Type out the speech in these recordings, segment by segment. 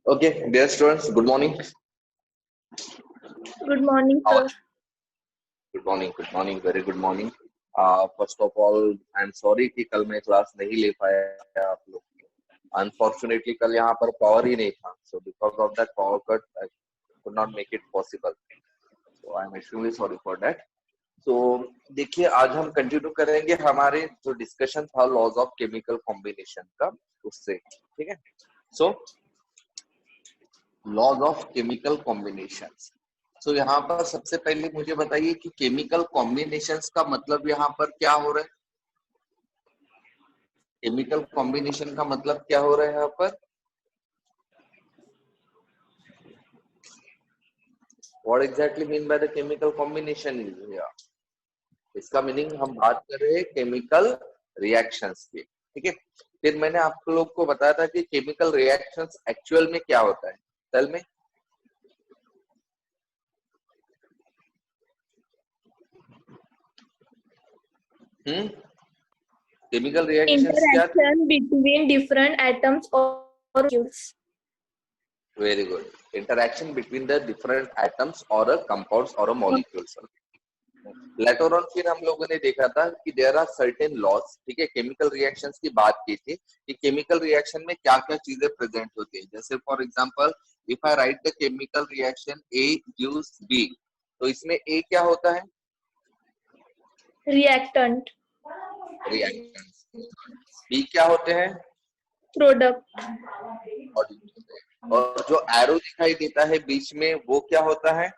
Okay, dear students, good morning. Good morning, sir. Good morning, very good morning. First of all, I'm sorry कि कल मैं class नहीं ले पाया आप लोग की. Unfortunately, कल यहाँ पर पावर ही नहीं था. So because of that power cut, I could not make it possible. So I'm extremely sorry for that. So देखिए आज हम कंटिन्यू करेंगे हमारे जो डिस्कशन था लॉज ऑफ केमिकल कॉम्बिनेशन का उससे, ठीक है. सो लॉज ऑफ केमिकल कॉम्बिनेशंस. सो यहाँ पर सबसे पहले मुझे बताइए कि केमिकल कॉम्बिनेशंस का मतलब यहाँ पर क्या हो रहा है. केमिकल कॉम्बिनेशन का मतलब क्या हो रहा है यहाँ पर. What exactly mean by the chemical combination is here. इसका मीनिंग हम बात कर रहे हैं केमिकल रिएक्शंस की, ठीक है. फिर मैंने आप लोग को बताया था कि केमिकल रिएक्शंस एक्चुअल में क्या होता है. Tell me. केमिकल रिएक्शंस क्या. Interaction between different atoms or molecules. Very good. Interaction between the different atoms or a compounds or a molecules. Later on फिर हम लोगों ने देखा था कि there are certain laws, ठीक है. केमिकल रिएक्शंस की बात की थी कि केमिकल रिएक्शन में क्या क्या चीजें प्रेजेंट होती है. जैसे for example if I right the chemical reaction A gives B, तो इसमें A क्या होता है. Reactant. रिएक्टेंट्स. B क्या होते हैं. Product. और जो एरो दिखाई देता है बीच में वो क्या होता है.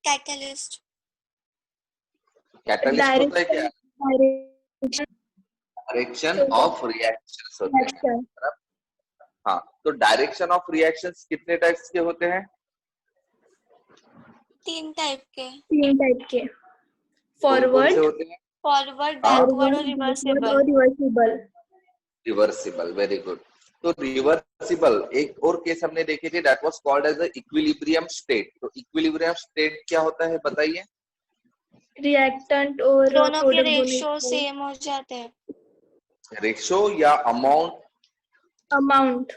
कैटलिस्ट. कैटलिस्ट होता है क्या. डायरेक्शन ऑफ रिएक्शंस होते हैं. हाँ, तो डायरेक्शन ऑफ रिएक्शंस कितने टाइप्स के होते हैं. तीन टाइप के. फॉरवर्ड, होते हैं. फॉरवर्ड, बैकवर्ड और रिवर्सिबल. रिवर्सिबल. Very good. तो रिवर्सिबल एक और केस हमने देखी थी, that was called as the equilibrium state. तो इक्विलिब्रियम स्टेट क्या होता है बताइए. रिएक्टेंट और दोनों के रेशियो सेम हो जाते हैं. रेशियो या amount. Amount.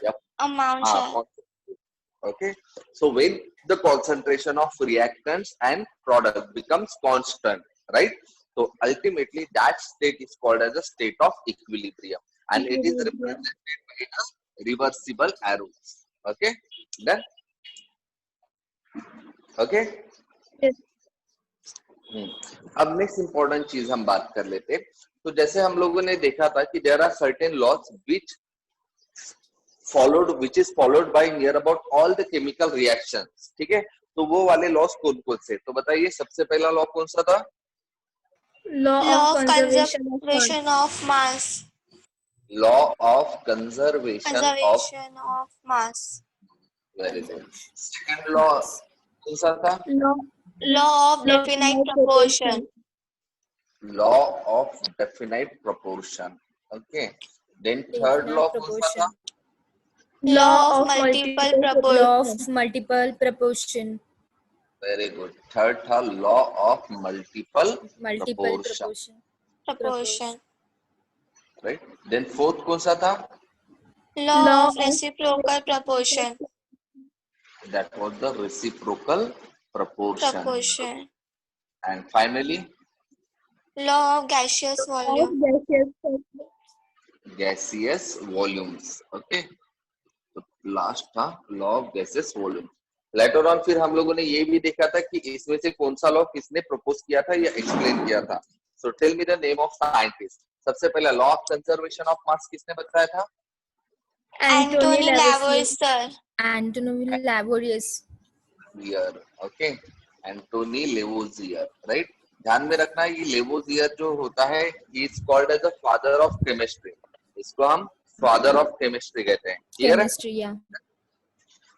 Okay, so when the concentration of reactants and product becomes constant, right? So ultimately that state is called as a state of equilibrium, and it is represented by the reversible arrows. Okay, done. Okay. Yes. अब next important चीज हम बात कर लेते. तो जैसे हम लोगों ने देखा था कि there are certain laws which is followed by near about all the chemical reactions, ठीक है. तो वो वाले लॉस कौन कौन से. तो बताइए सबसे पहला लॉ कौन सा था. Law of conservation of mass. Law of conservation of mass. Very good. Second law कौन सा था. Law of definite proportion. Law of definite proportion. Okay. Then third law कौन सा था. Law of multiple proportion. Very good. Third था law of multiple proportion. Right. Then fourth कौन सा था. Law of reciprocal proportion. That was the reciprocal proportion. And finally law of gaseous volume. Gaseous volumes. Okay. तो last था law of gases volume. Later on फिर हम लोगों ने ये भी देखा था कि इसमें से कौन सा लॉ किसने प्रपोज किया था या एक्सप्लेन किया था. So tell me the name of scientist. सबसे पहला law of conservation of mass किसने बताया था. Antoine Lavoisier. Okay. Antoine Lavoisier. Right. ध्यान में रखना ये लेवोजियर जो होता है he is called as the father of chemistry. इसको हम फादर ऑफ केमिस्ट्री कहते हैं. क्लियर है.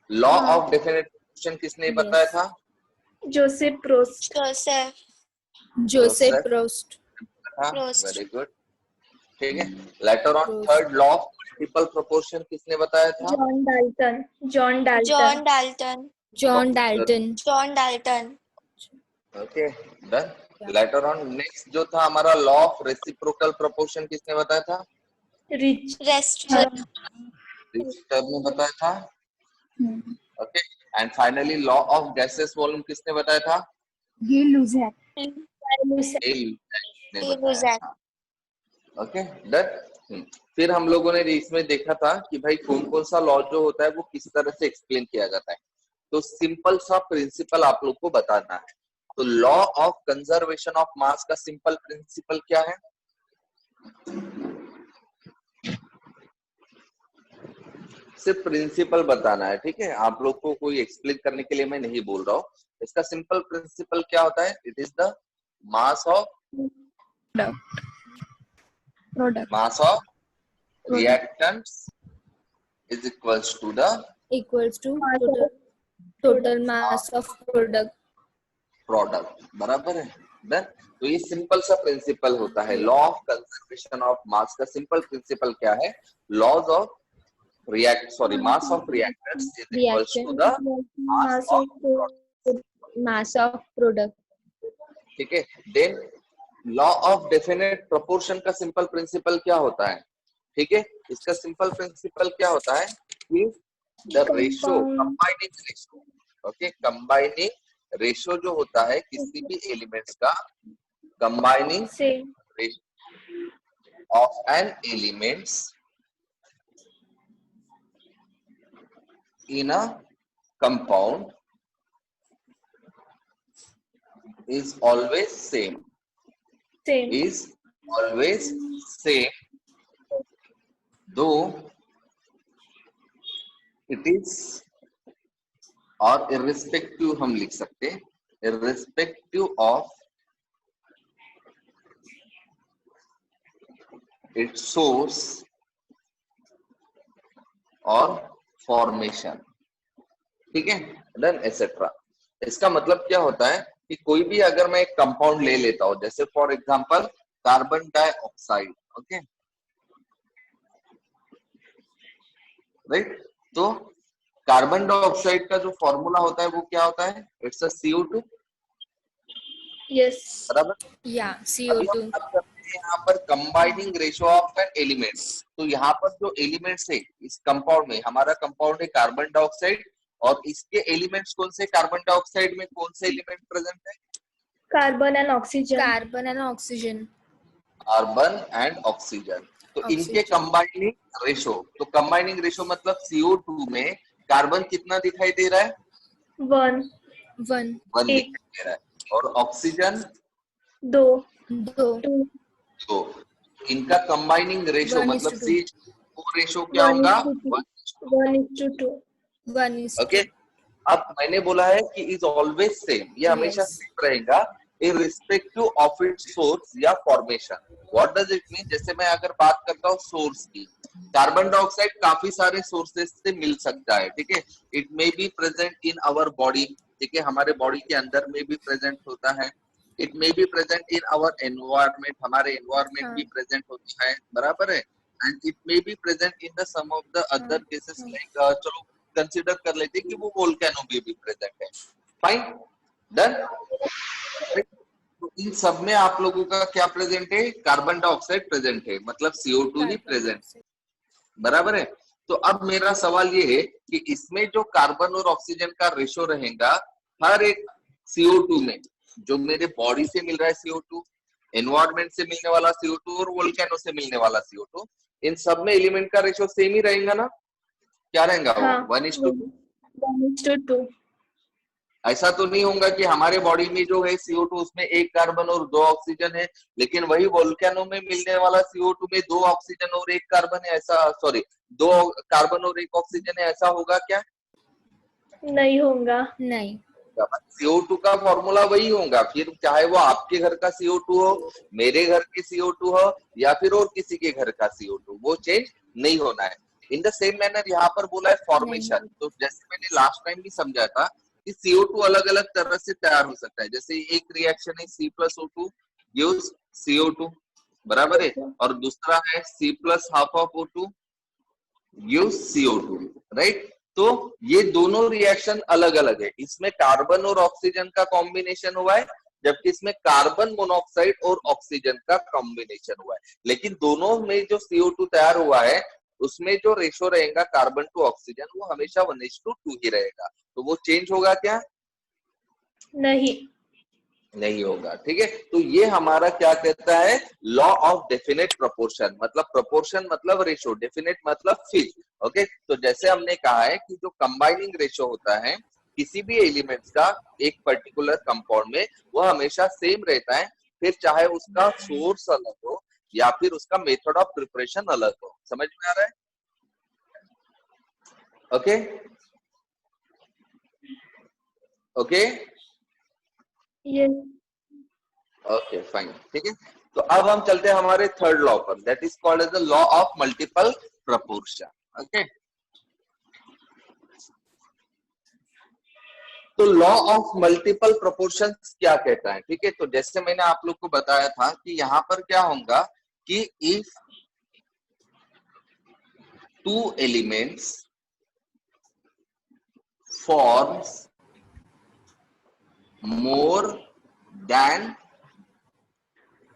लॉ ऑफ डेफिनेट प्रोपोर्शन किसने बताया था. Joseph Proust. Very good. ठीक है. Later on third law of multiple proportion किसने बताया था. John Dalton. Okay. Done. Later on next जो था हमारा लॉ ऑफ रेसिप्रोकल प्रोपोर्शन किसने बताया था. प्रीवियस टर्म में बताया था। Okay, and finally law of gases volume किसने बताया था? ये लूजर ने बताया था। Okay done. फिर हम लोगों ने इसमें देखा था कि भाई कौन कौन सा लॉ जो होता है वो किस तरह से एक्सप्लेन किया जाता है। तो सिंपल सा प्रिंसिपल आप लोग को बताना है। तो law of conservation of mass का सिंपल प्रिंसिपल क्या है? सिर्फ प्रिंसिपल बताना है, ठीक है? आप लोग को कोई एक्सप्लेन करने के लिए मैं नहीं बोल रहा हूँ। इसका सिंपल प्रिंसिपल क्या होता है? It is the mass of reactants is equals to the total mass of product. बराबर है? देन तो ये सिंपल सा प्रिंसिपल होता है। Law of conservation of mass का सिंपल प्रिंसिपल क्या है? Laws of mass of reactants is equals to the mass of product. ठीक है। Then law of definite proportion का सिंपल प्रिंसिपल क्या होता है? ठीक है, इसका सिंपल प्रिंसिपल क्या होता है कि the ratio, combining ratio, okay, combining ratio जो होता है किसी भी एलिमेंट्स का, combining ratio of an elements in a compound is always same. Is always same, though it is, और irrespective हम लिख सकते हैं, irrespective of its source और फॉर्मेशन। ठीक है, देन एटसेट्रा। इसका मतलब क्या होता है कि कोई भी अगर मैं एक कंपाउंड ले लेता हूं, जैसे for example carbon dioxide, okay, right? तो कार्बन डाइऑक्साइड का जो फॉर्मूला होता है वो क्या होता है? It's a CO2। Yes. बराबर? या CO2। यहाँ पर combining ratio of an element, तो यहाँ पर जो एलिमेंट्स है इस कंपाउंड में, हमारा कंपाउंड है कार्बन डाइऑक्साइड, और इसके एलिमेंट्स कौन से? कार्बन डाइऑक्साइड में कौन से एलिमेंट प्रेजेंट है? Carbon and oxygen. Carbon and oxygen. तो इनके कंबाइनिंग रेशो, तो कंबाइनिंग रेशो मतलब CO2 में कार्बन कितना दिखाई दे रहा है? 1 दिखाई दे रहा है, और ऑक्सीजन 2 तो इनका कंबाइनिंग रेशो मतलब CO रेशो क्या होगा? 1:2. ओके। अब मैंने बोला है कि इज ऑलवेज सेम, ये हमेशा सेम रहेगा इररिस्पेक्टिव ऑफ इट्स सोर्स या formation. What does it mean? जैसे मैं अगर बात करता हूँ सोर्स की, कार्बन डाइऑक्साइड काफी सारे सोर्सेस से मिल सकता है, ठीक है? It may be present in our body, ठीक है, हमारे बॉडी के अंदर में भी प्रेजेंट होता है। It may be present in our environment, हमारे एनवायरमेंट भी प्रेजेंट होता है, बराबर है? And it may be present in the some of the other cases, like चलो कंसीडर कर लेते हैं कि वो वोल्केनो में भी प्रेजेंट है। Fine, done. तो इन सब में आप लोगों का क्या प्रेजेंट है? कार्बन डाइऑक्साइड प्रेजेंट है, मतलब CO2 ही प्रेजेंट है, बराबर है? तो अब मेरा सवाल ये है कि इसमें जो कार्बन और ऑक्सीजन का रेशो रहेगा हर एक CO2 में, जो मेरे बॉडी से मिल रहा है CO2, एनवायरमेंट से मिलने वाला CO2 और वोल्केनो से मिलने वाला CO2, इन सब में एलिमेंट का रेशो सेम ही रहेगा ना? क्या रहेगा वो? 1:2. ऐसा तो नहीं होगा कि हमारे बॉडी में जो है CO2 उसमें 1 कार्बन और 2 ऑक्सीजन है, लेकिन वही वोल्केनो में मिलने वाला CO2 में 2 ऑक्सीजन और 1 कार्बन है, ऐसा, सॉरी, 2 कार्बन और 1 ऑक्सीजन है, ऐसा होगा क्या? नहीं होगा। नहीं। CO2 का फॉर्मूला वही होगा, फिर चाहे वो आपके घर का CO2 हो, मेरे घर के CO2 हो, या फिर और किसी के घर का CO2, वो चेंज नहीं होना है। इन द सेम मैनर यहाँ पर बोला है फॉर्मेशन, तो जैसे मैंने लास्ट टाइम भी समझा था कि CO2 अलग अलग तरह से तैयार हो सकता है। जैसे एक रिएक्शन है C+O2 गिव्स CO2, बराबर है, और दूसरा है C+½ गिव्स CO2, राइट? तो ये दोनों रिएक्शन अलग अलग है। इसमें कार्बन और ऑक्सीजन का कॉम्बिनेशन हुआ है, जबकि इसमें कार्बन मोनोऑक्साइड और ऑक्सीजन का कॉम्बिनेशन हुआ है। लेकिन दोनों में जो CO2 तैयार हुआ है उसमें जो रेशो रहेगा कार्बन टू ऑक्सीजन वो हमेशा 1:2 ही रहेगा। तो वो चेंज होगा क्या? नहीं होगा। ठीक है, तो ये हमारा क्या कहता है, लॉ ऑफ डेफिनेट प्रोपोर्शन। मतलब प्रोपोर्शन मतलब रेशो, डेफिनेट मतलब फिक्स। ओके, तो जैसे हमने कहा है कि जो कंबाइनिंग रेशो होता है किसी भी एलिमेंट्स का एक पर्टिकुलर कंपाउंड में, वो हमेशा सेम रहता है, फिर चाहे उसका सोर्स अलग हो या फिर उसका मेथड ऑफ प्रिपरेशन अलग हो। समझ में आ रहा है? Okay okay okay fine. ठीक है, तो अब हम चलते हैं हमारे थर्ड लॉ पर, that is called as the law of multiple proportion. Okay, तो लॉ ऑफ मल्टीपल प्रोपोर्शन क्या कहता है? ठीक है, तो जैसे मैंने आप लोग को बताया था कि यहाँ पर क्या होगा कि if two elements forms more than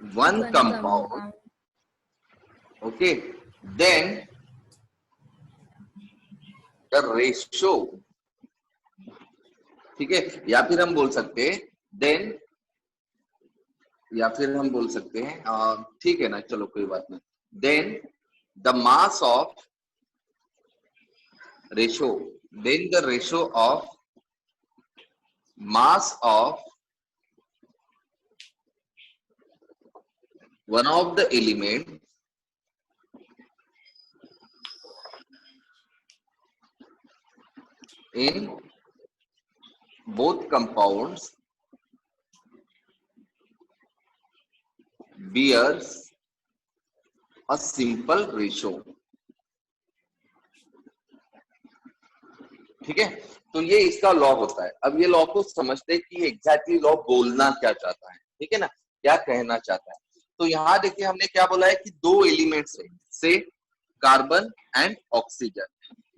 one compound, okay, then the ratio, ठीक है, या फिर हम बोल सकते हैं then, या फिर हम बोल सकते हैं ठीक है ना, चलो कोई बात नहीं, then the mass of ratio, then the ratio of mass of one of the element in both compounds bears a simple ratio। ठीक है, तो ये इसका लॉ होता है। अब ये लॉ को समझते हैं कि एग्जैक्टली लॉ बोलना क्या चाहता है। ठीक है ना, क्या कहना चाहता है। तो यहाँ देखिए हमने क्या बोला है कि दो एलिमेंट्स है, से कार्बन एंड ऑक्सीजन,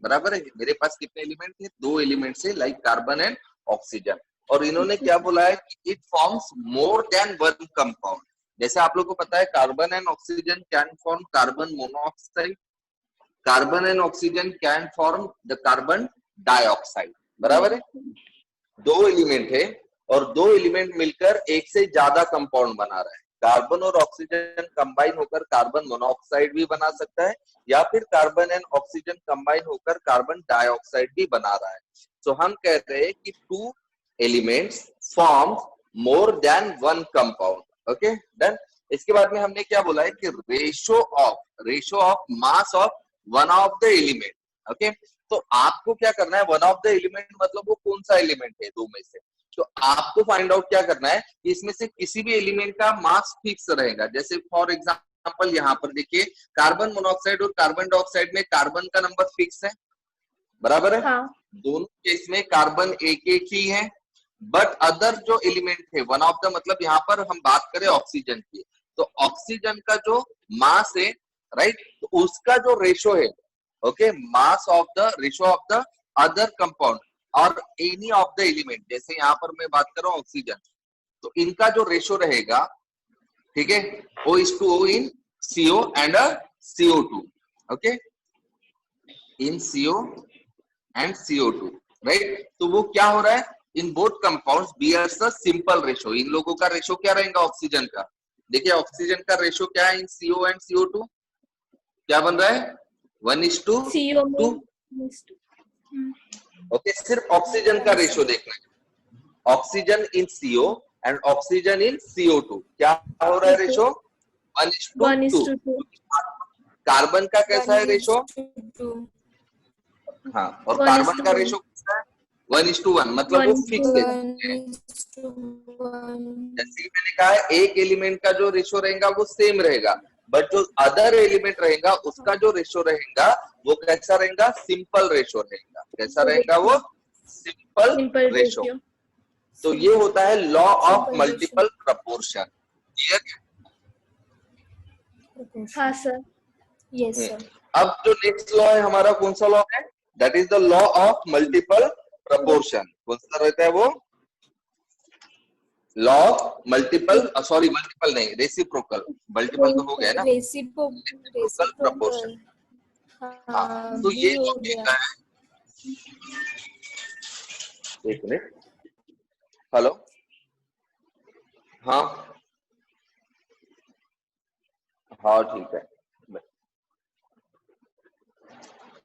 बराबर है। मेरे पास कितने एलिमेंट थे? दो एलिमेंट से, लाइक कार्बन एंड ऑक्सीजन। और इन्होंने क्या बोला है कि it forms more than one compound. जैसे आप लोग को पता है carbon and oxygen can form carbon monoxide, carbon and oxygen can form the carbon dioxide, बराबर है। दो एलिमेंट है और दो एलिमेंट मिलकर एक से ज्यादा कंपाउंड बना रहा है। कार्बन और ऑक्सीजन कंबाइन होकर कार्बन मोनोऑक्साइड भी बना सकता है, या फिर कार्बन एंड ऑक्सीजन कंबाइन होकर कार्बन डाइऑक्साइड भी बना रहा है। सो हम कहते हैं कि two elements form more than one compound. Okay done. इसके बाद में हमने क्या बोला है कि ratio of mass of one of the element. Okay, तो आपको क्या करना है, वन ऑफ द एलिमेंट मतलब वो कौन सा एलिमेंट है दो में से, तो आपको फाइंड आउट क्या करना है कि इसमें से किसी भी एलिमेंट का मास फिक्स रहेगा। जैसे फॉर एग्जांपल यहाँ पर देखिए कार्बन मोनोऑक्साइड और कार्बन डाइऑक्साइड में कार्बन का नंबर फिक्स है, बराबर है। हाँ। दोनों केस में कार्बन एक एक ही है, बट अदर जो एलिमेंट है वन ऑफ द, मतलब यहाँ पर हम बात करें ऑक्सीजन की, तो ऑक्सीजन का जो मास है, राइट, तो उसका जो रेशो है, okay, mass of the ratio of the other compound और एनी ऑफ द एलिमेंट, जैसे यहाँ पर मैं बात कर रहा हूँ ऑक्सीजन, तो इनका जो रेशो रहेगा, ठीक है, O:O in CO and CO2, okay, in CO and CO2, right. तो वो क्या हो रहा है, in both compounds bears a simple ratio. इन लोगों का रेशो क्या रहेगा ऑक्सीजन का, देखिए ऑक्सीजन का रेशो क्या है इन CO एंड CO2, क्या बन रहा है 1:2। ओके, सिर्फ ऑक्सीजन का रेशो देखना है, oxygen in CO and oxygen in CO2 क्या हो रहा है रेशो 1:2। कार्बन का कैसा है रेशो, हाँ, और कार्बन का रेशो कैसा है 1:1, मतलब वो फिक्स है। जैसे मैंने कहा है एक एलिमेंट का जो रेशो रहेगा वो सेम रहेगा, बट जो अदर एलिमेंट रहेगा उसका जो रेशो रहेगा वो कैसा रहेगा, सिंपल रेशो रहेगा। कैसा रहेगा वो, सिंपल रेशो। तो ये होता है law of multiple proportion. Clear? हाँ सर। Yes sir. अब जो नेक्स्ट लॉ है हमारा कौन सा लॉ है, that is the law of multiple proportion. कौन सा रहता है वो, law of multiple, sorry multiple नहीं, रेसिप्रोकल, मल्टीपल तो हो गया ना, रेसिप्रोकल प्रोपोर्शन। हाँ, तो ये जो कहता है, एक मिनट, हेलो, हाँ हाँ ठीक है।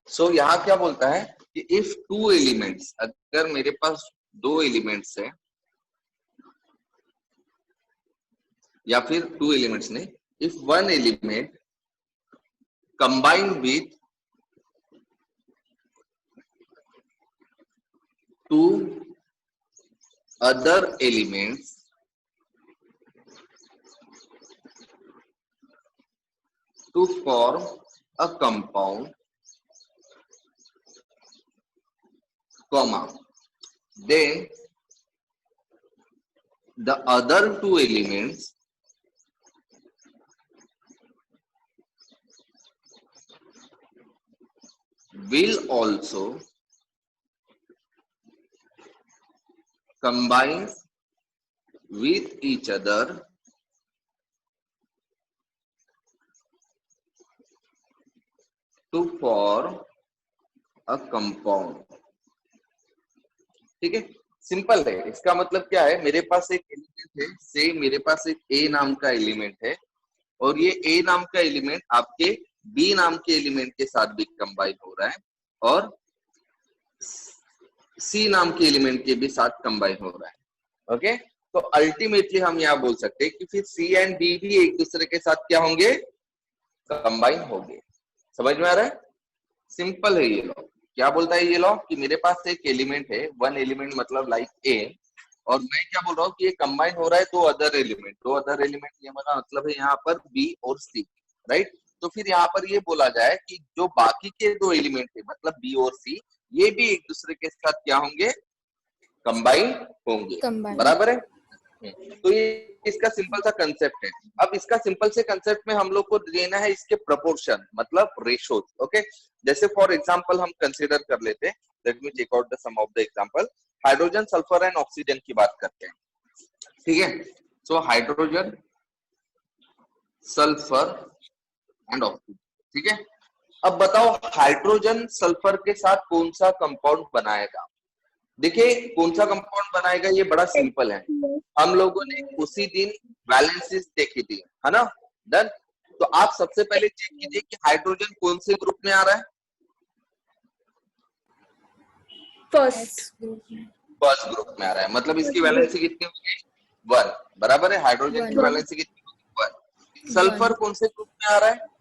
सो यहाँ क्या बोलता है कि इफ टू एलिमेंट्स, अगर मेरे पास दो एलिमेंट्स है, या फिर टू एलिमेंट्स नहीं, if one element combine with to other elements to form a compound, comma, then the other two elements will also combine with each other to form a compound। ठीक है, simple है। इसका मतलब क्या है, मेरे पास एक एलिमेंट है, से मेरे पास एक ए नाम का एलिमेंट है, और ये ए नाम का एलिमेंट आपके बी नाम के एलिमेंट के साथ भी कंबाइन हो रहा है, और सी नाम के एलिमेंट के भी साथ कंबाइन हो रहा है। ओके, तो अल्टीमेटली हम यहाँ बोल सकते हैं कि फिर सी एंड डी भी एक दूसरे के साथ क्या होंगे, कंबाइन होंगे। समझ में आ रहा है? सिंपल है ये लॉ। क्या बोलता है ये लॉ कि मेरे पास एक एलिमेंट है, वन एलिमेंट मतलब लाइक ए, और मैं क्या बोल रहा हूँ कि ये कंबाइन हो रहा है दो अदर एलिमेंट। दो अदर एलिमेंट ये मेरा मतलब है यहाँ पर बी और सी, राइट। तो फिर यहाँ पर ये बोला जाए कि जो बाकी के दो एलिमेंट है मतलब बी और सी, ये भी एक दूसरे के साथ क्या होंगे, कंबाइन होंगे। बराबर है? तो ये इसका सिंपल सा कंसेप्ट है। अब इसका सिंपल से कंसेप्ट में हम लोग को लेना है इसके प्रोपोर्शन, मतलब रेशोज। ओके, जैसे फॉर एग्जांपल हम कंसीडर कर लेते हैं, let me take out the some of the example. Hydrogen, sulphur and oxygen की बात करते हैं, ठीक है। So hydrogen, sulphur and oxygen, ठीक है। अब बताओ हाइड्रोजन सल्फर के साथ कौन सा कंपाउंड बनाएगा? देखिए कौन सा कंपाउंड बनाएगा, ये बड़ा सिंपल है। हम लोगों ने उसी दिन वैलेंसीज देखी थी, है ना। डन। तो आप सबसे पहले चेक कीजिए कि हाइड्रोजन कौन से ग्रुप में आ रहा है। फर्स्ट ग्रुप में आ रहा है, मतलब इसकी वैलेंसी कितनी होगी, 1। बराबर है, हाइड्रोजन की वैलेंसी कितनी होगी, 1। सल्फर कौन से ग्रुप में आ रहा है?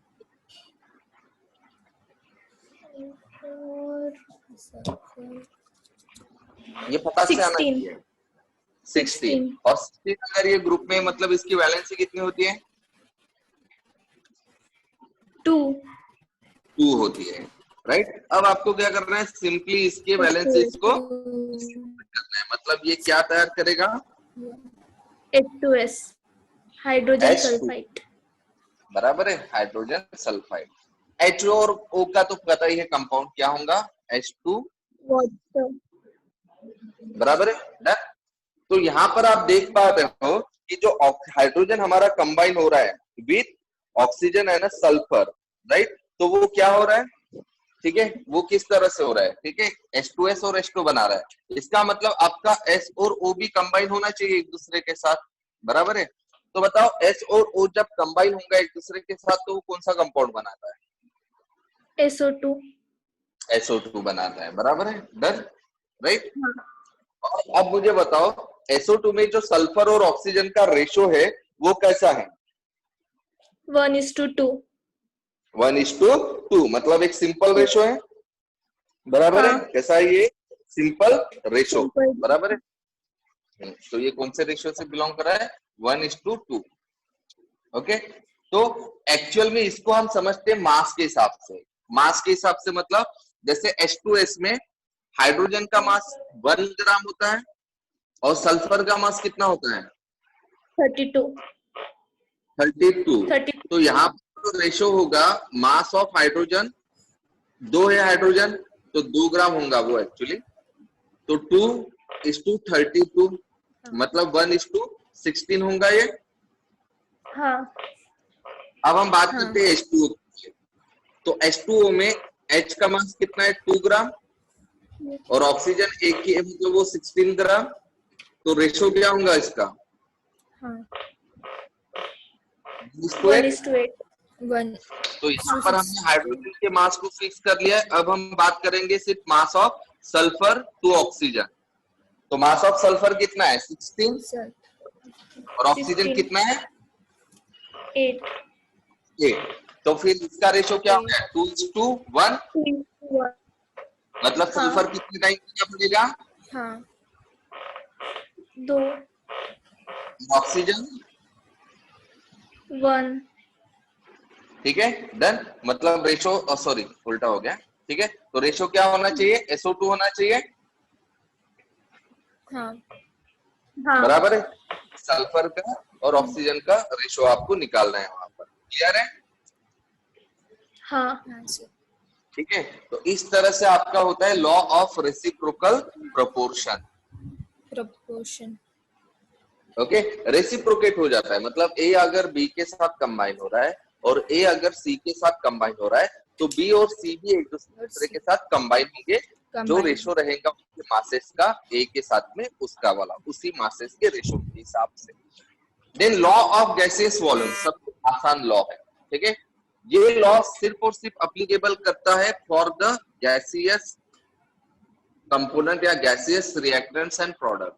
ये पता से आना चाहिए, 16। और 16 अगर ये ग्रुप में, मतलब इसकी वैलेंसी कितनी होती है, 2 होती है, राइट। अब आपको क्या करना है, सिंपली इसके वैलेंसीज को करना है, मतलब ये क्या तैयार करेगा, H2S, हाइड्रोजन सल्फाइड। बराबर है, हाइड्रोजन सल्फाइड। H और O का तो पता ही है कंपाउंड क्या होगा, H2 वाटर। बराबर है ना। तो यहाँ पर आप देख पा रहे हो कि जो हाइड्रोजन हमारा कंबाइन हो रहा है विथ ऑक्सीजन है ना, सल्फर, राइट। तो वो क्या हो रहा है, ठीक है, वो किस तरह से हो रहा है, ठीक है, H2S और H2 बना रहा है। इसका मतलब आपका S और O भी कंबाइन होना चाहिए एक दूसरे के साथ, बराबर है। तो बताओ S और O जब कंबाइन होगा एक दूसरे के साथ तो वो कौन सा कंपाउंड बनाता है, SO2 बनाता है, बराबर है। Done, right. और अब मुझे बताओ SO2 में जो सल्फर और ऑक्सीजन का रेशो है वो कैसा है, 1:2। 1:2, मतलब एक सिंपल रेशो है, बराबर है। कैसा है ये, सिंपल रेशो, बराबर है। तो ये कौन से रेशो से बिलोंग कर रहा है, 1:2। ओके, तो एक्चुअल में इसको हम समझते हैं मास के हिसाब से। मास के हिसाब से मतलब जैसे H2S में हाइड्रोजन का मास 1 ग्राम होता है और सल्फर का मास कितना होता है, 32। तो यहाँ पर रेशो होगा मास ऑफ हाइड्रोजन, 2 है हाइड्रोजन तो 2 ग्राम होगा वो एक्चुअली, तो 2:32, मतलब 1:16 होगा ये। हाँ। अब हम बात करते हैं H2O की। तो H2O में H का मास कितना है 2 ग्राम और ऑक्सीजन एक ही है, मतलब वो 16 ग्राम। तो रेशो क्या होगा इसका? हाँ 1:8। 1:8 तो यहाँ पर हमने हाइड्रोजन के मास को फिक्स कर लिया है। अब हम बात करेंगे सिर्फ mass of sulphur to oxygen. तो मास ऑफ सल्फर कितना है 16 और ऑक्सीजन 16 कितना है 8 8। तो फिर इसका रेशो क्या होगा 2:1। 2:1 मतलब सल्फर कितने टाइम देना पड़ेगा? हाँ 2 ऑक्सीजन 1 ठीक है डन। मतलब रेशो सॉरी उल्टा हो गया। ठीक है तो रेशो क्या होना चाहिए SO2 होना चाहिए। हाँ हाँ बराबर है सल्फर का और ऑक्सीजन का रेशो आपको निकालना है वहां पर। क्लियर है? हाँ ठीक है तो इस तरह से आपका होता है law of reciprocal proportion. Okay reciprocate हो जाता है, मतलब ए अगर बी के साथ कंबाइन हो रहा है और ए अगर सी के साथ कंबाइन हो रहा है तो बी और सी भी एक दूसरे के साथ कंबाइन होंगे। जो रेशो रहेगा उनके मासेस का ए के साथ में उसका वाला उसी मासेस के रेशो के हिसाब से। Then law of gaseous volume सबसे आसान लॉ है। ठीक है ये लॉ सिर्फ और सिर्फ अप्लीकेबल करता है फॉर द गैसियस कंपोनेंट या गैसियस रिएक्टेंट्स एंड प्रोडक्ट।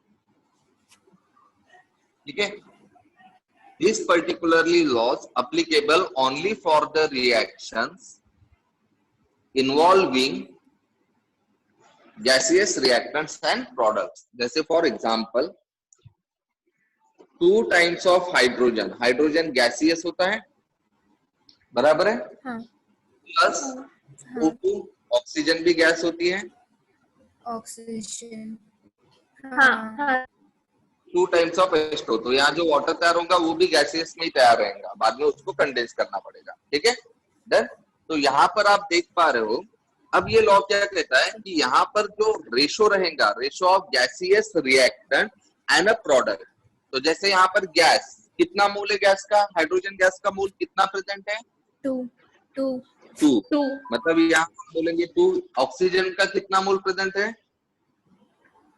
ठीक है This particularly laws applicable only for the reactions involving gaseous reactants and products. जैसे for example 2 times of hydrogen, hydrogen gaseous होता है बराबर है हाँ प्लस O2 ऑक्सीजन भी गैस होती है ऑक्सीजन हाँ 2 टाइम्स ऑफ H2O। तो यहाँ जो वाटर तैयार होगा वो भी गैसियस में ही तैयार रहेगा, बाद में उसको कंडेंस करना पड़ेगा। ठीक है डन। तो यहाँ पर आप देख पा रहे हो अब ये लॉ क्या कहता है कि यहाँ पर जो रेशो रहेगा ratio of gaseous reactant and a product. तो जैसे यहाँ पर गैस कितना मोल है गैस का, हाइड्रोजन गैस का मोल कितना प्रेजेंट है 2 मतलब यहाँ पर बोलेंगे 2। ऑक्सीजन का कितना मोल प्रेजेंट है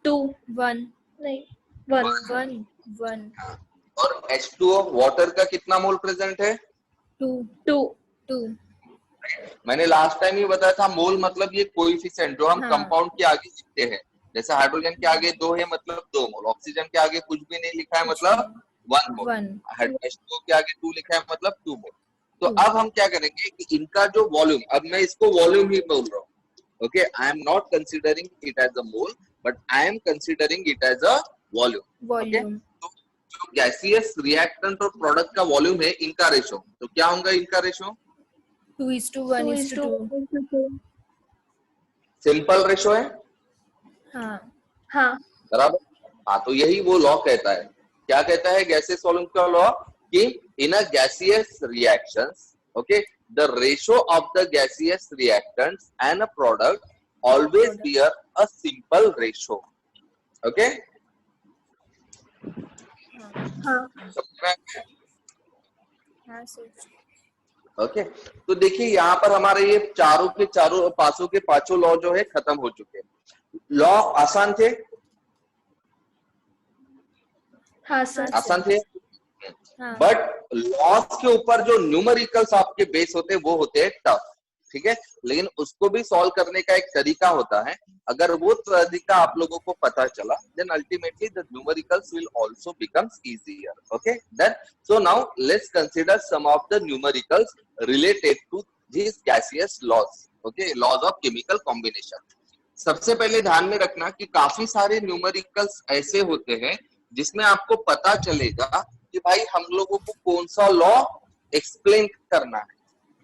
1 नहीं 1 और H2O वाटर का कितना मोल प्रेजेंट है 2 मैंने लास्ट टाइम ही बताया था मोल मतलब ये कोएफिशिएंट जो हम कंपाउंड के आगे लिखते हैं। जैसे हाइड्रोजन के आगे 2 है मतलब 2 मोल, ऑक्सीजन के आगे कुछ भी नहीं लिखा है मतलब 1 मोल, H2O के आगे 2 लिखा है मतलब 2 मोल। तो अब हम क्या करेंगे कि इनका जो वॉल्यूम, अब मैं इसको वॉल्यूम ही बोल रहा हूँ। Okay I am not considering it as a mole but I am considering it as a volume. Okay तो जो गैसियस रिएक्टेंट और प्रोडक्ट का वॉल्यूम है इनका रेशो, तो क्या होगा इनका रेशो 2:1 सिंपल रेशो है हाँ बराबर। हाँ तो यही वो लॉ कहता है। क्या कहता है गैसियस वॉल्यूम का लॉ कि in a gaseous reactions okay the ratio of the gaseous reactants and a product always bear a simple ratio. Okay okay तो देखिए यहाँ पर हमारे ये चारों के चारों पांचों लॉ जो है खत्म हो चुके हैं। लॉ आसान थे आसान थे बट लॉस के ऊपर जो न्यूमेरिकल्स आपके बेस होते हैं वो होते हैं टफ। ठीक है लेकिन उसको भी सॉल्व करने का एक तरीका होता है। अगर वो तरीका आप लोगों को पता चला then ultimately the numericals will also becomes easier. Okay then so now let's consider some of the numericals related to this gaseous laws. Okay laws of chemical combination. सबसे पहले ध्यान में रखना कि काफी सारे न्यूमेरिकल्स ऐसे होते हैं जिसमें आपको पता चलेगा कि भाई हम लोगों को कौन सा लॉ एक्सप्लेन करना है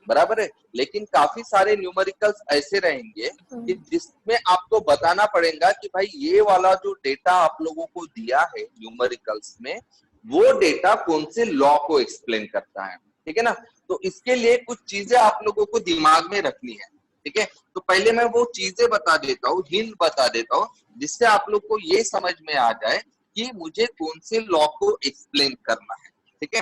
बराबर है। लेकिन काफी सारे न्यूमेरिकल्स ऐसे रहेंगे कि जिसमें आपको बताना पड़ेगा कि भाई ये वाला जो डेटा आप लोगों को दिया है न्यूमेरिकल्स में वो डेटा कौन से लॉ को एक्सप्लेन करता है। ठीक है ना। तो इसके लिए कुछ चीजें आप लोगों को दिमाग में रखनी है। ठीक है तो पहले मैं वो चीजें बता देता हूँ, हिंट बता देता हूँ जिससे आप लोग को ये समझ में आ जाए कि मुझे कौन से लॉ को एक्सप्लेन करना है। ठीक है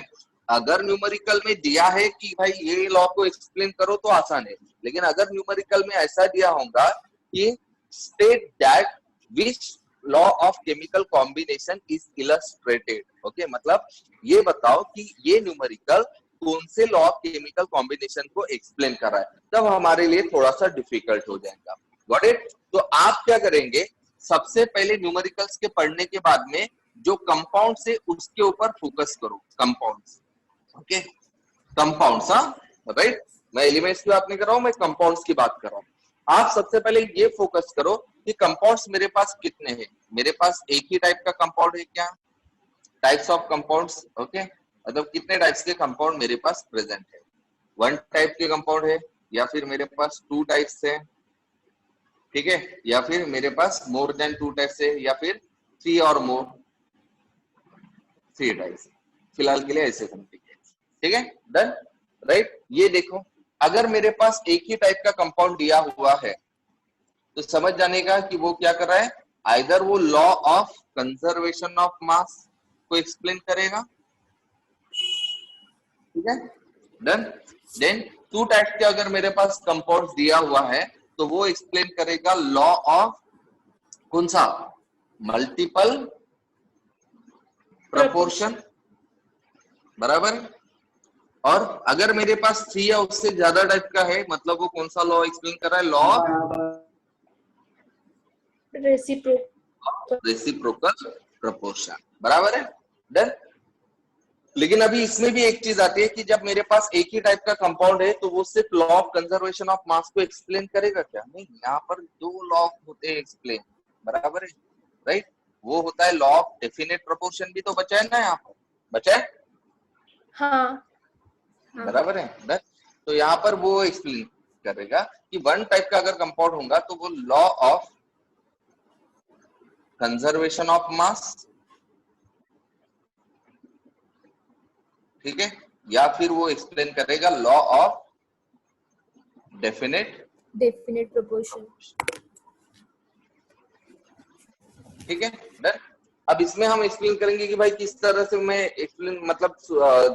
अगर न्यूमेरिकल में दिया है कि भाई ये लॉ को एक्सप्लेन करो तो आसान है, लेकिन अगर न्यूमेरिकल में ऐसा दिया होगा कि state that which law of chemical combination is illustrated, okay, मतलब ये बताओ कि ये न्यूमेरिकल कौन से लॉ ऑफ केमिकल कॉम्बिनेशन को एक्सप्लेन कर रहा है, तब हमारे लिए थोड़ा सा डिफिकल्ट हो जाएगा। Got it? तो आप क्या करेंगे, सबसे पहले न्यूमेरिकल्स के पढ़ने के बाद में जो कंपाउंड से उसके ऊपर फोकस करो, कंपाउंड्स, ओके, कंपाउंड्स, हाँ राइट, मैं एलिमेंट्स की बात नहीं कर रहा हूं, मैं कंपाउंड्स की बात कर रहा हूं। आप सबसे पहले ये फोकस करो कि कंपाउंड्स मेरे पास कितने हैं, मेरे पास एक ही टाइप का कंपाउंड है क्या, टाइप्स ऑफ कंपाउंड्स, ओके, मतलब कितने टाइप्स के कंपाउंड मेरे पास प्रेजेंट है, वन टाइप के कंपाउंड है या फिर मेरे पास टू टाइप्स है, ठीक है, या फिर मेरे पास मोर देन टू टाइप्स है, या फिर थ्री और मोर, थ्री टाइप्स, फिलहाल के लिए ऐसे समझिए, ठीक है, डन, राइट। ये देखो, अगर मेरे पास एक ही टाइप का कंपाउंड दिया हुआ है तो समझ जाने का कि वो क्या कर रहा है, आइदर वो लॉ ऑफ कंजर्वेशन ऑफ मास को एक्सप्लेन करेगा, ठीक है, डन। देन टू टाइप के अगर मेरे पास कंपाउंड दिया हुआ है तो वो एक्सप्लेन करेगा लॉ ऑफ कौन सा, मल्टीपल प्रपोर्शन, बराबर। और अगर मेरे पास थ्री या उससे ज्यादा टाइप का है, मतलब वो कौन सा लॉ एक्सप्लेन कर रहा है, लॉ रेसिप्रोकल प्रपोर्शन, बराबर है, डन। लेकिन अभी इसमें भी एक चीज आती है कि जब मेरे पास एक ही टाइप का कंपाउंड है तो वो सिर्फ लॉ ऑफ कंजर्वेशन ऑफ मास को एक्सप्लेन करेगा क्या, नहीं, यहाँ पर दो लॉ होते हैं एक्सप्लेन, बराबर है, राइट। वो होता है लॉ ऑफ डेफिनेट प्रोपोर्शन, भी तो बचा है ना, यहाँ पर बचा है, हाँ, बराबर है, डन। तो यहाँ पर वो एक्सप्लेन करेगा कि वन टाइप का अगर कंपाउंड होगा तो वो लॉ ऑफ कंजर्वेशन ऑफ मास, ठीक है, या फिर वो एक्सप्लेन करेगा लॉ ऑफ डेफिनेट प्रोपोर्शन, ठीक है, डन। अब इसमें हम एक्सप्लेन करेंगे कि भाई किस तरह से मैं एक्सप्लेन, मतलब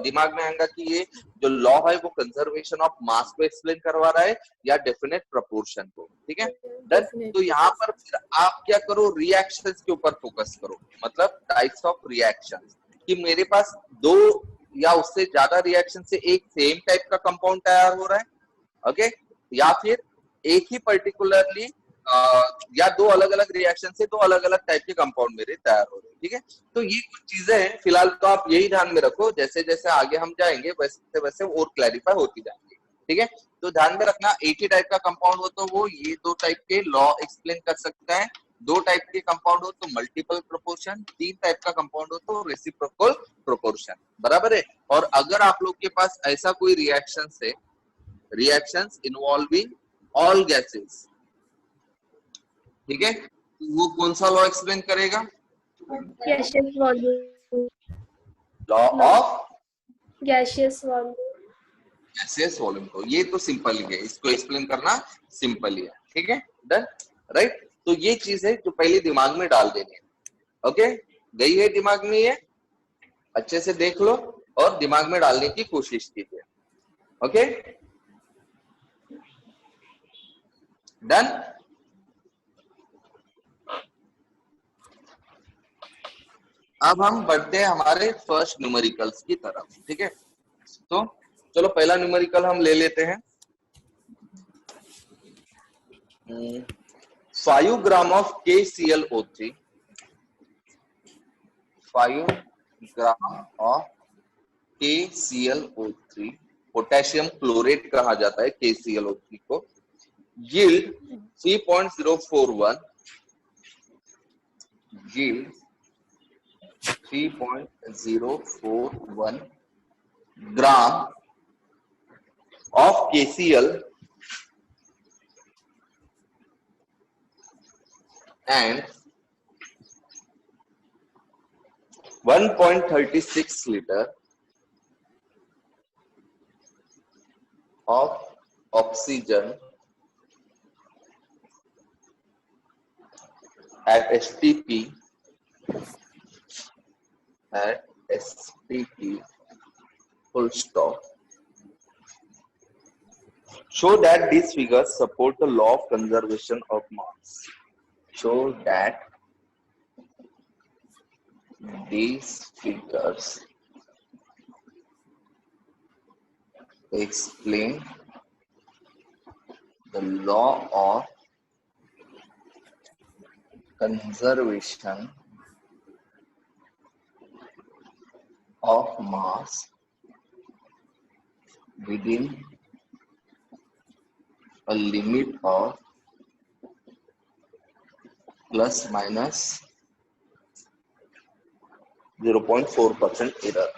दिमाग में आएगा कि ये जो लॉ है वो कंजर्वेशन ऑफ मास को एक्सप्लेन करवा रहा है या डेफिनेट प्रोपोर्शन को, ठीक है, डन। तो यहाँ पर फिर आप क्या करो, रिएक्शंस के ऊपर फोकस करो, मतलब टाइप्स ऑफ रिएक्शंस, कि मेरे पास दो या उससे ज्यादा रिएक्शन से एक सेम टाइप का कंपाउंड तैयार हो रहा है, ओके, या फिर एक ही पर्टिकुलरली या दो अलग अलग रिएक्शन से दो अलग अलग टाइप के कंपाउंड मेरे तैयार हो रहे हैं, ठीक है। तो ये कुछ चीजें हैं, फिलहाल तो आप यही ध्यान में रखो, जैसे जैसे आगे हम जाएंगे वैसे वैसे और क्लैरिफाई होती जाएंगी, ठीक है। तो ध्यान में रखना, एक ही टाइप का कंपाउंड हो तो वो ये दो टाइप के लॉ एक्सप्लेन कर सकता है, दो टाइप के कंपाउंड हो तो मल्टीपल प्रोपोर्शन, तीन टाइप का कंपाउंड हो तो रेसिप्रोकल प्रोपोर्शन, बराबर है। और अगर आप लोग के पास ऐसा कोई रिएक्शन है, रिएक्शंस इन्वॉल्विंग ऑल गैसेस, ठीक है, तो वो कौन सा लॉ एक्सप्लेन करेगा, gaseous volume, law of gaseous volume, gaseous volume को, ये तो सिंपल ही है, इसको एक्सप्लेन करना सिंपल ही है, ठीक है, डन, राइट। तो ये चीज है जो पहले दिमाग में डाल देनी है, ओके, गई है दिमाग में, ये अच्छे से देख लो और दिमाग में डालने की कोशिश कीजिए, ओके, डन। अब हम बढ़ते हैं हमारे फर्स्ट न्यूमेरिकल्स की तरफ, ठीक है। तो चलो पहला न्यूमेरिकल हम ले लेते हैं, 5 gram of KClO3, 5 gram of KClO3, potassium chlorate कहा जाता है KClO3 को, yield 3.041, yield 3.041 gram of KCl and 1.36 liter of oxygen at STP full stop. Show that these figures support the law of conservation of mass. Show that these figures explain the law of conservation of mass within a limit of plus minus 0.4% error.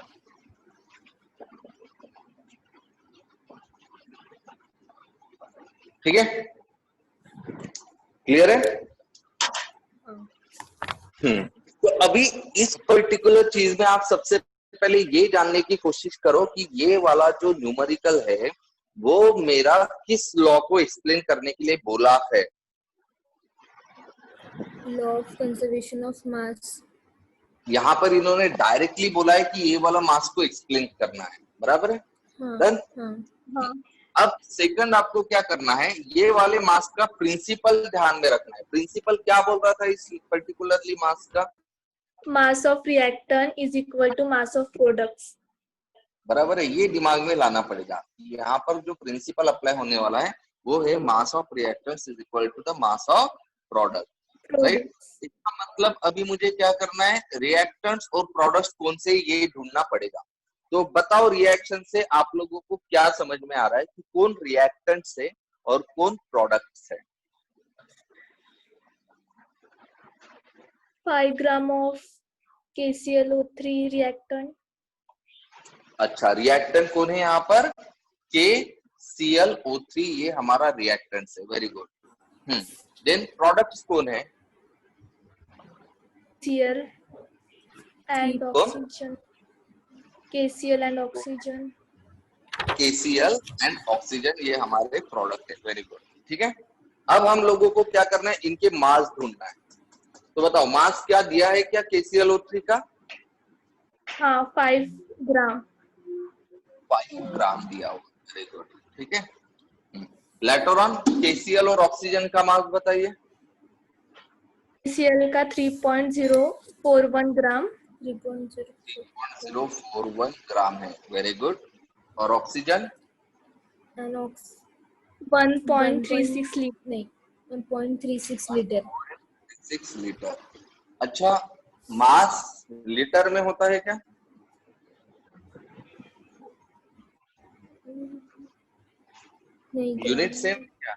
ठीक है, clear है? तो अभी इस particular चीज में आप सबसे पहले ये जानने की कोशिश करो कि ये वाला जो न्यूमेरिकल है वो मेरा किस लॉ को एक्सप्लेन करने के लिए बोला है? लॉ ऑफ कंजर्वेशन ऑफ मास। यहाँ पर इन्होंने डायरेक्टली बोला है कि ये वाला मास को एक्सप्लेन करना है, बराबर है? हाँ। अब सेकंड आपको क्या करना है, ये वाले मास का प्रिंसिपल ध्यान में रखना है। प्रिंसिपल क्या बोल रहा था इस पर्टिकुलरली मास का? Mass of reactant is equal to mass of products. बराबर है, ये दिमाग में लाना पड़ेगा। यहाँ पर जो प्रिंसिपल अप्लाई होने वाला है वो है mass of reactants is equal to the mass of product, right? इसका मतलब अभी मुझे क्या करना है, रिएक्टेंट्स और प्रोडक्ट्स कौन से ये ढूंढना पड़ेगा। तो बताओ रिएक्शन से आप लोगों को क्या समझ में आ रहा है कि कौन रिएक्टेंट्स है और कौन प्रोडक्ट्स है? 5 ग्राम ऑफ KClO3 रिएक्टेंट। अच्छा, रिएक्टेंट कौन है यहाँ पर? KClO3, ये हमारा रिएक्टेंट्स है। Very good. देन प्रोडक्ट्स कौन है? KCl and oxygen. KCl and oxygen. KCl and oxygen, ये हमारे प्रोडक्ट है। वेरी गुड, ठीक है। अब हम लोगों को क्या करना है, इनके मास ढूंढना है। तो बताओ मास क्या दिया है क्या KClO3 का? हाँ, 5 ग्राम। 5 ग्राम दिया हुआ। वेरी गुड, ठीक है। लेटर ऑन KCl और ऑक्सीजन का मास बताइए। KCl का 3.041 ग्राम। 3.041 ग्राम है। Very good. और ऑक्सीजन? 1.36 लीटर। नहीं, 1.36 लीटर। 6 लीटर। अच्छा, मास लीटर में होता है क्या? नहीं, यूनिट सेम क्या?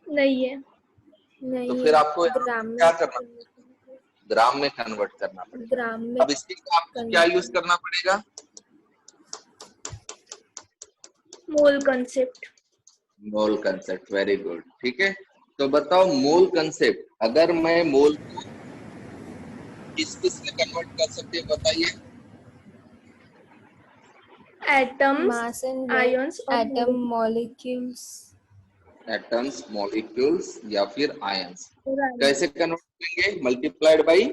नहीं है। नहीं, तो फिर आपको ग्राम में क्या करना, ग्राम में कन्वर्ट करना पड़ेगा। ग्राम में अब इसके लिए आपको क्या यूज करना पड़ेगा? मोल कंसेप्ट। मोल कंसेप्ट, वेरी गुड, ठीक है। तो बताओ मोल कंसेप्ट, अगर मैं मोल को किस में कन्वर्ट कर सकते हैं बताइए? Atoms, mass and ions, atom, molecules. Atoms, molecules या फिर आयंस। कैसे कन्वर्ट करेंगे? Multiplied by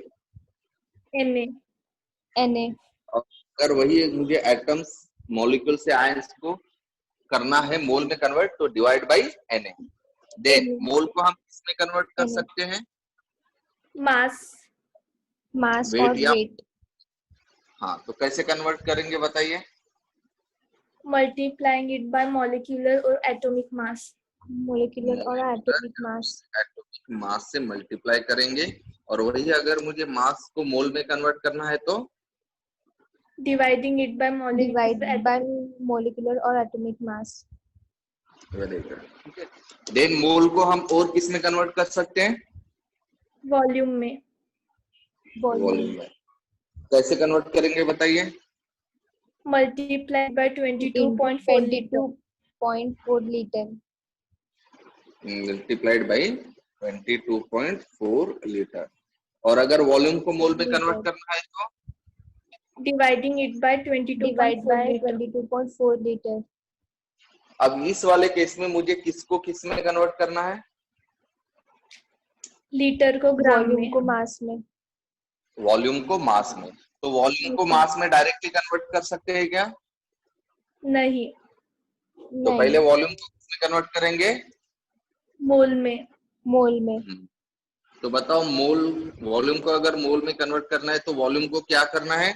Na। अगर वही मुझे एटम्स, मॉलिक्यूल से आयंस को करना है मोल में कन्वर्ट, तो डिवाइड बाई Na। देन मोल को हम किसमें कन्वर्ट कर सकते हैं? मास और वेट। हाँ, तो कैसे कन्वर्ट करेंगे बताइए? मल्टीप्लाइंग इट बाय मॉलिक्यूलर और एटॉमिक मास। मॉलिक्यूलर और एटॉमिक मास। एटॉमिक मास से मल्टीप्लाई करेंगे, और वही अगर मुझे मास को मोल में कन्वर्ट करना है तो डिवाइडिंग इट बाय मॉलिक्यूलर और एटॉमिक मास। वेरी गुड, ठीक है। देन मोल को हम और किस में कन्वर्ट कर सकते हैं? वॉल्यूम में। वॉल्यूम में। कैसे कन्वर्ट करेंगे बताइए? Multiply by 22.4 litre. Multiplied by 22.4 litre. और अगर वॉल्यूम को मोल में कन्वर्ट करना है तो डिवाइडिंग इट बाय 22.4 लीटर। अब इस वाले केस में मुझे किसको किस में कन्वर्ट करना है? लीटर को ग्राम में। को मास में। वॉल्यूम को मास में। तो वॉल्यूम को मास में डायरेक्टली कन्वर्ट कर सकते हैं क्या? नहीं, तो पहले वॉल्यूम को किसमें कन्वर्ट करेंगे? मोल में। मोल में। तो बताओ, मोल वॉल्यूम को अगर मोल में कन्वर्ट करना है तो वॉल्यूम को क्या करना है?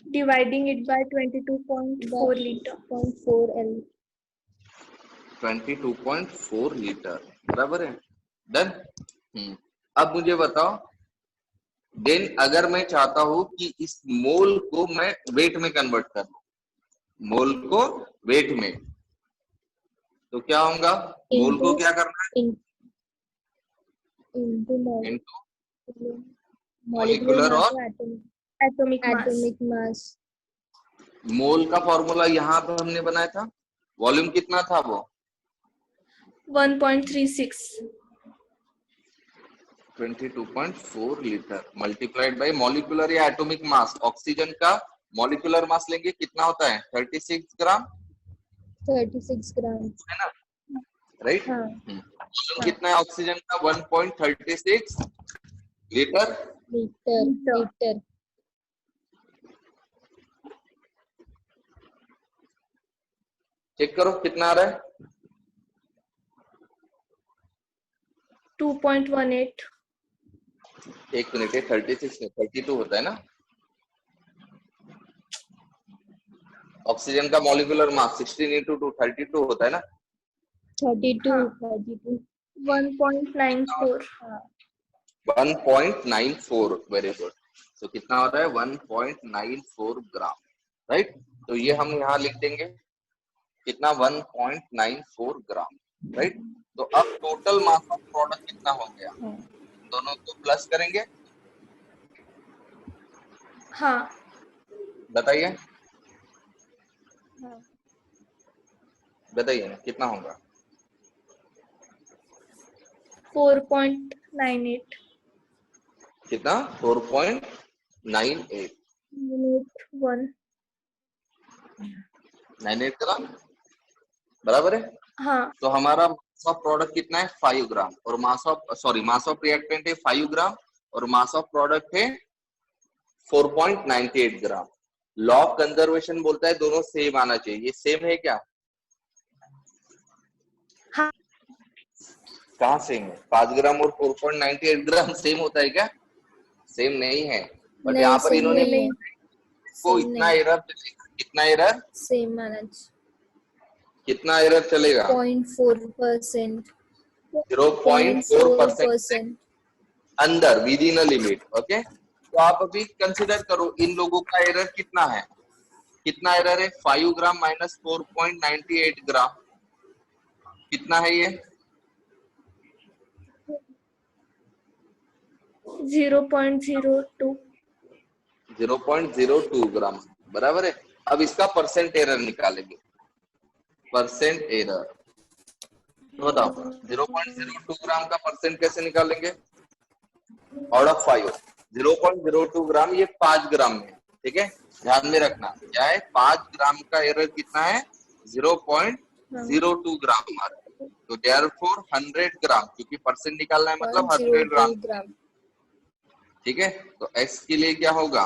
Dividing it by 22.4 litre. 0.4 L। 22.4 litre, बराबर है। डन। अब मुझे बताओ, देन अगर मैं चाहता हूं कि इस मोल को मैं वेट में कन्वर्ट कर लूं, मोल को वेट में, तो क्या होगा? मोल को क्या करना है? इनटू मॉलिक्यूलर और एटॉमिक मास। मोल का फॉर्मूला यहाँ पे हमने बनाया था। वॉल्यूम कितना था वो? 1.36। 22.4 लीटर मल्टीप्लाइड बाय मॉलिक्यूलर या एटॉमिक मास। ऑक्सीजन का मॉलिक्यूलर मास लेंगे, कितना होता है? 36 ग्राम। 36 ग्राम है ना, राइट? हाँ। कितना है ऑक्सीजन का? 1.36 लीटर। लीटर। चेक करो कितना आ रहा है। 2.18। एक मिनट, 36 में 32 होता है ना ऑक्सीजन का मॉलिक्यूलर मास। 16 into 2 32 होता है ना। 32। 1.94। 1.94, वेरी गुड। तो कितना हो रहा है? 1.94 ग्राम, राइट? तो ये हम यहाँ लिख देंगे कितना? 1.94 ग्राम, राइट? तो अब टोटल मास ऑफ प्रोडक्ट कितना हो गया? दोनों को प्लस करेंगे। हाँ, बताइए बताइए कितना होगा? 4.98। कितना? 4.98। 98 ग्राम, बराबर है। हाँ, तो हमारा मास ऑफ प्रोडक्ट कितना है? 5 ग्राम। और मास ऑफ रिएक्टेंट है 5 ग्राम और मास ऑफ प्रोडक्ट है 4.98 ग्राम। लॉ ऑफ कंजर्वेशन बोलता है दोनों सेम आना चाहिए। ये सेम है क्या? हाँ। कहाँ सेम है? 5 ग्राम और 4.98 ग्राम सेम होता है क्या? सेम नहीं है। बट यहाँ पर इन्होंने को इतना एरर चलेगा। कितना एरर? सेम माना। कितना एरर चलेगा? 0.4%। 0.4% अंदर, with in a limit. Okay, तो आप अभी कंसिडर करो इन लोगों का एरर कितना है। कितना एरर है? 5 ग्राम माइनस 4.98 ग्राम, कितना है ये? 0.02। 0.02 ग्राम, बराबर है। अब इसका परसेंट एरर निकालेंगे। परसेंट एरर तो बताओ, 0.02 ग्राम का परसेंट कैसे निकालेंगे? आउट ऑफ 5 0.02 ग्राम, ये 5 ग्राम में, ठीक है? ध्यान में रखना क्या है, 5 ग्राम का एरर कितना है? 0.02 ग्राम हमारा। तो देयरफॉर 100 ग्राम, क्योंकि परसेंट निकालना है मतलब 100 ग्राम, ठीक है? तो x के लिए क्या होगा?